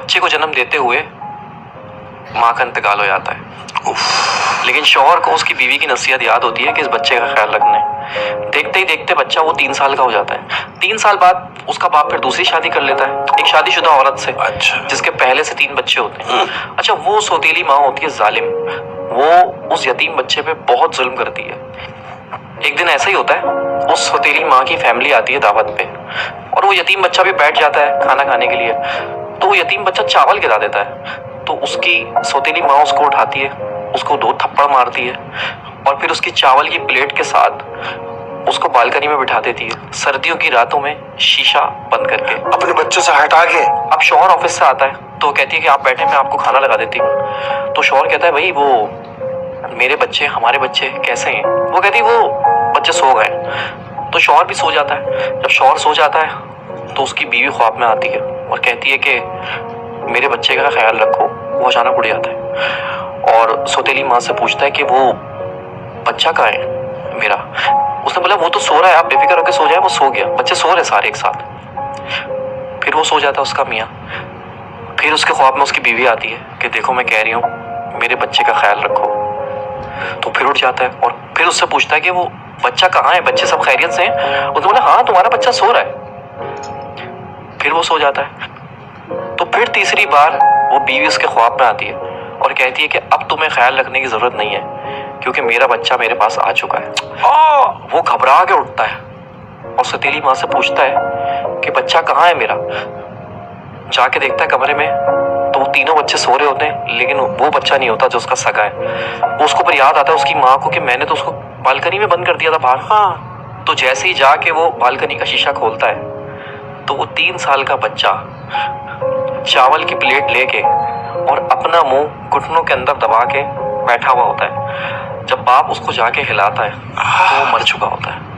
बच्चे को जन्म देते हुए माँ का इंतकाल हो जाता है। लेकिन शौहर को उसकी बीवी की नसीहत याद होती है कि इस बच्चे का ख्याल रखना है। देखते ही देखते बच्चा वो 3 साल का हो जाता है। 3 साल बाद उसका बाप फिर दूसरी शादी कर लेता है एक शादीशुदा औरत से, जिसके पहले से 3 बच्चे होते हैं। अच्छा, वो सौतेली माँ होती है जालिम, वो उस यतीम बच्चे पे बहुत जुल्म करती है। एक दिन ऐसा ही होता है, उस सौतेली माँ की फैमिली आती है दावत पे और वो यतीम बच्चा भी बैठ जाता है खाना खाने के लिए। तो वो यतीम बच्चा चावल गिरा देता है, तो उसकी सौतेली माँ उसको उठाती है, उसको 2 थप्पड़ मारती है और फिर उसकी चावल की प्लेट के साथ उसको बालकनी में बिठा देती है, सर्दियों की रातों में शीशा बंद करके, अपने बच्चों से हटा के। अब शौहर ऑफिस से आता है तो कहती है कि आप बैठे, मैं आपको खाना लगा देती हूँ। तो शौहर कहता है भाई वो मेरे बच्चे, हमारे बच्चे कैसे हैं? वो कहती है वो बच्चे सो गए। तो शौहर भी सो जाता है। जब शौहर सो जाता है तो उसकी बीवी ख्वाब में आती है और कहती है कि मेरे बच्चे का ख्याल रखो। वो अचानक उड़ जाता है और सौतेली माँ से पूछता है कि वो बच्चा कहाँ है मेरा? उसने बोला वो तो सो रहा है, आप बेफिक्र होकर सो जाए। वो सो गया, बच्चे सो रहे सारे एक साथ। फिर वो सो जाता है उसका मियाँ। फिर उसके ख्वाब में उसकी बीवी आती है कि देखो मैं कह रही हूँ मेरे बच्चे का ख्याल रखो। तो फिर उठ जाता है और फिर उससे पूछता है कि वो बच्चा कहाँ है, बच्चे सब खैरियत से हैं? उसने बोला हाँ तुम्हारा बच्चा सो रहा है। फिर वो सो जाता है। तो फिर तीसरी बार वो बीवी उसके ख्वाब में आती है और कहती है कि अब तुम्हें ख्याल रखने की जरूरत नहीं है क्योंकि मेरा बच्चा मेरे पास आ चुका है। वो घबरा के उठता है और सौतेली माँ से पूछता है कि बच्चा कहाँ है मेरा? जाके देखता है कमरे में तो वो तीनों बच्चे सो रहे होते हैं, लेकिन वो बच्चा नहीं होता जो उसका सगा है। वो उसको पर याद आता है उसकी माँ को कि मैंने तो उसको बालकनी में बंद कर दिया था बाहर। हाँ, तो जैसे ही जाके वो बालकनी का शीशा खोलता है तो वो 3 साल का बच्चा चावल की प्लेट लेके और अपना मुंह घुटनों के अंदर दबा के बैठा हुआ होता है। जब बाप उसको जाके हिलाता है तो वो मर चुका होता है।